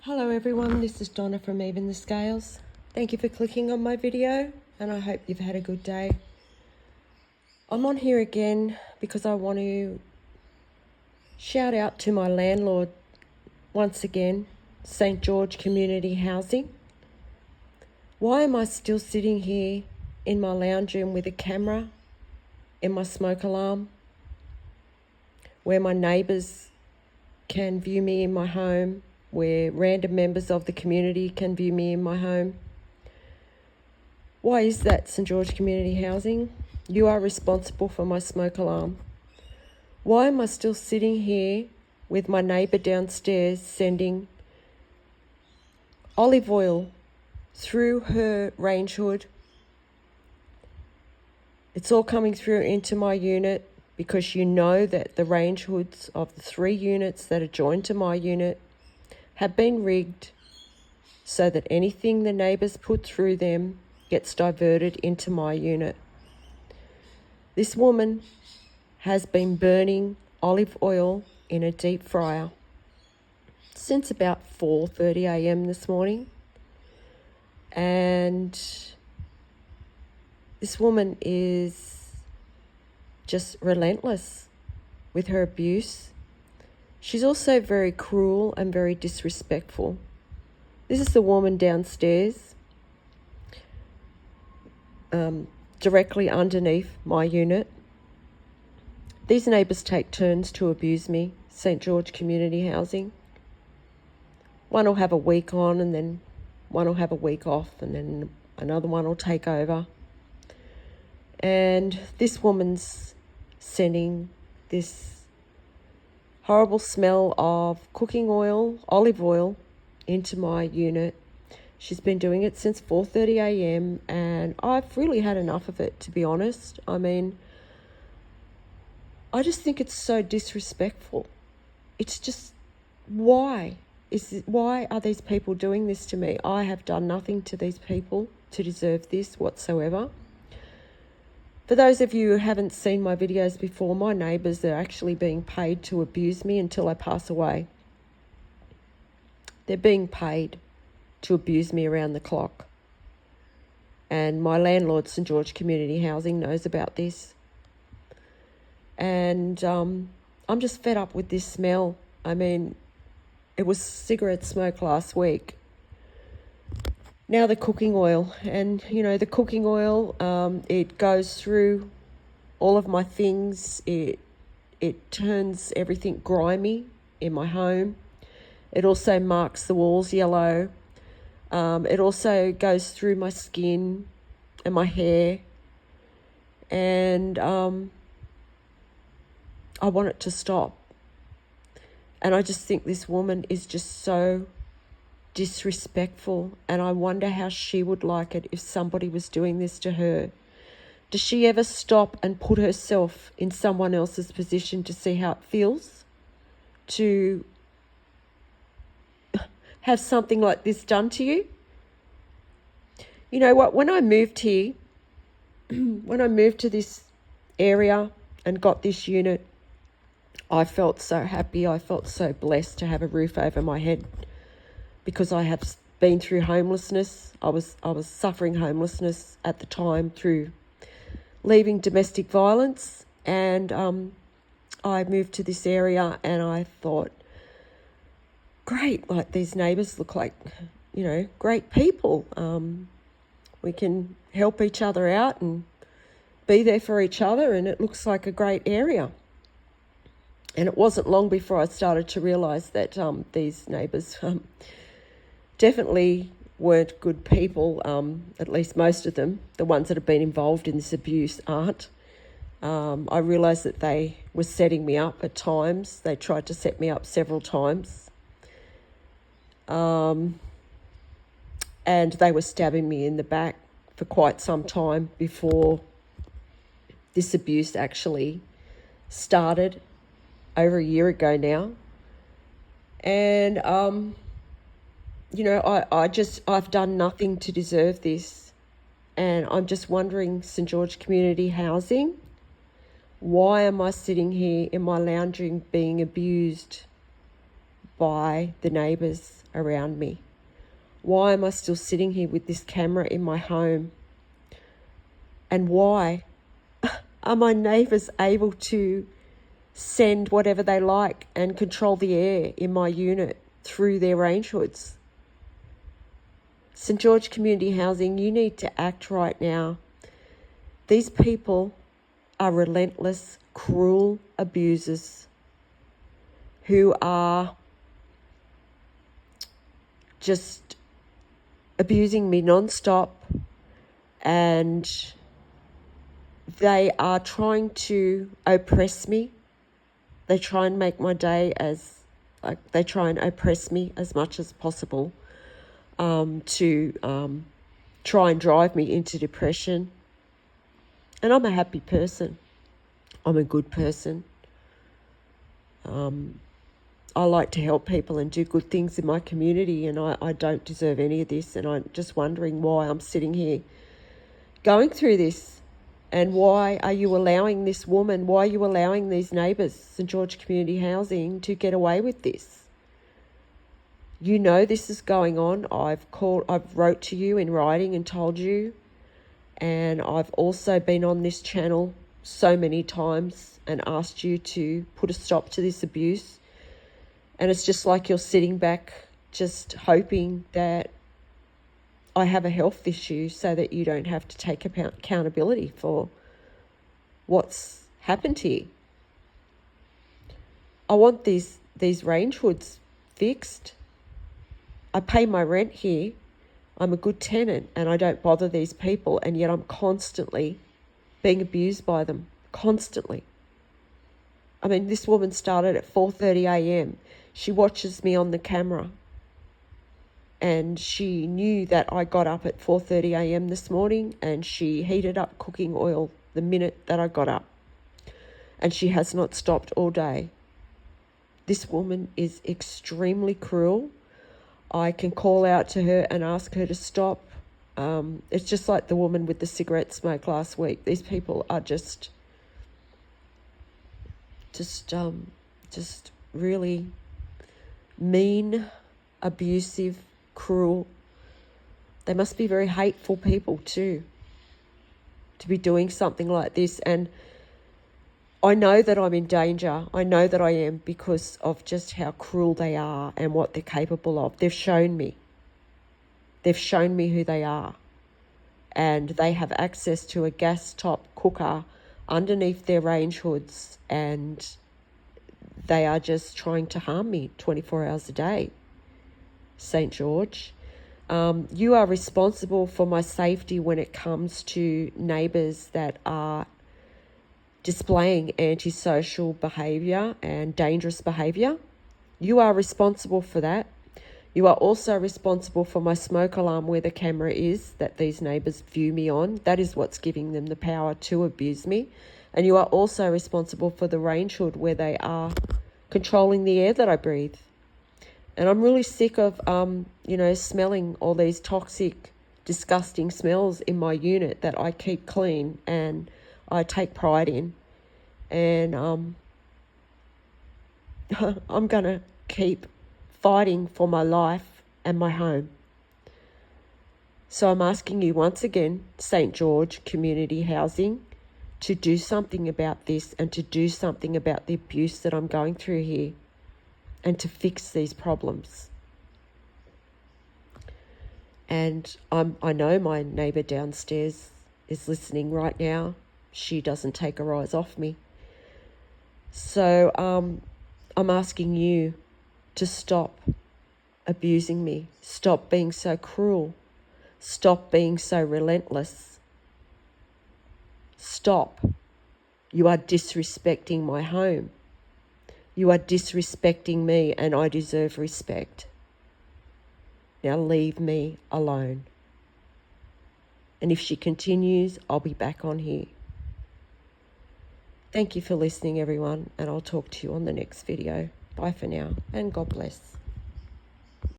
Hello everyone, this is Donna from Even the Scales. Thank you for clicking on my video and I hope you've had a good day. I'm on here again because I want to shout out to my landlord once again, St. George Community Housing. Why am I still sitting here in my lounge room with a camera in my smoke alarm where my neighbours can view me in my home, where random members of the community can view me in my home? Why is that, St. George Community Housing? You are responsible for my smoke alarm. Why am I still sitting here with my neighbour downstairs sending olive oil through her range hood? It's all coming through into my unit because you know that the range hoods of the 3 units that are joined to my unit have been rigged so that anything the neighbours put through them gets diverted into my unit. This woman has been burning olive oil in a deep fryer since about 4:30 a.m. this morning, and this woman is just relentless with her abuse. She's also very cruel and very disrespectful. This is the woman downstairs, directly underneath my unit. These neighbours take turns to abuse me, St. George Community Housing. One will have a week on and then one will have a week off and then another one will take over. And this woman's sending this horrible smell of cooking oil, olive oil, into my unit. She's been doing it since 4:30 a.m. and I've really had enough of it, to be honest. I mean, I just think it's so disrespectful. It's just, why are these people doing this to me? I have done nothing to these people to deserve this whatsoever. For those of you who haven't seen my videos before, my neighbours are actually being paid to abuse me until I pass away. They're being paid to abuse me around the clock. And my landlord, St. George Community Housing, knows about this. And I'm just fed up with this smell. I mean, it was cigarette smoke last week. Now the cooking oil. And, you know, the cooking oil, it goes through all of my things. It turns everything grimy in my home. It also marks the walls yellow. It also goes through my skin and my hair. And I want it to stop. And I just think this woman is just so disrespectful. And I wonder how she would like it if somebody was doing this to her. Does she ever stop and put herself in someone else's position to see how it feels to have something like this done to you? You know what, when I moved here, when I moved to this area and got this unit, I felt so happy. I felt so blessed to have a roof over my head because I have been through homelessness. I was suffering homelessness at the time through leaving domestic violence, and I moved to this area and I thought, great, like these neighbours look like, you know, great people. We can help each other out and be there for each other, and it looks like a great area. And it wasn't long before I started to realise that these neighbours definitely weren't good people, at least most of them. The ones that have been involved in this abuse aren't. I realised that they were setting me up at times. They tried to set me up several times. And they were stabbing me in the back for quite some time before this abuse actually started, over a year ago now. And, you know, I've done nothing to deserve this. And I'm just wondering, St. George Community Housing, why am I sitting here in my lounge room being abused by the neighbours? around me? Why am I still sitting here with this camera in my home? And why are my neighbours able to send whatever they like and control the air in my unit through their range hoods? St George Community Housing, you need to act right now. These people are relentless, cruel abusers who are just abusing me non-stop, and they are trying to oppress me. They try and make my day they try and oppress me as much as possible, to try and drive me into depression. And I'm a happy person. I'm a good person. I like to help people and do good things in my community, and I don't deserve any of this. And I'm just wondering why I'm sitting here going through this. And why are you allowing this woman, why are you allowing these neighbours, St George Community Housing, to get away with this? You know this is going on. I've wrote to you in writing and told you. And I've also been on this channel so many times and asked you to put a stop to this abuse. And it's just like you're sitting back just hoping that I have a health issue so that you don't have to take accountability for what's happened here. I want these range hoods fixed. I pay my rent here. I'm a good tenant and I don't bother these people, and yet I'm constantly being abused by them. Constantly. I mean, this woman started at 4:30 a.m. She watches me on the camera. And she knew that I got up at 4:30 a.m. this morning, and she heated up cooking oil the minute that I got up. And she has not stopped all day. This woman is extremely cruel. I can call out to her and ask her to stop. It's just like the woman with the cigarette smoke last week. These people are just really mean, abusive, cruel. They must be very hateful people too, to be doing something like this. And I know that I'm in danger. I know that I am, because of just how cruel they are and what they're capable of. They've shown me. They've shown me who they are. And they have access to a gas top cooker underneath their range hoods, and they are just trying to harm me 24 hours a day. St. George, you are responsible for my safety when it comes to neighbours that are displaying antisocial behaviour and dangerous behaviour. You are responsible for that. You are also responsible for my smoke alarm where the camera is that these neighbours view me on. That is what's giving them the power to abuse me. And you are also responsible for the range hood where they are controlling the air that I breathe. And I'm really sick of, smelling all these toxic, disgusting smells in my unit that I keep clean and I take pride in. And I'm going to keep fighting for my life and my home. So I'm asking you once again, St. George Community Housing, to do something about this and to do something about the abuse that I'm going through here, and to fix these problems. And I know my neighbour downstairs is listening right now. She doesn't take her eyes off me. So I'm asking you to stop abusing me. Stop being so cruel. Stop being so relentless. Stop. You are disrespecting my home. You are disrespecting me, and I deserve respect. Now leave me alone. And if she continues, I'll be back on here. Thank you for listening, everyone, and I'll talk to you on the next video. Bye for now, and God bless.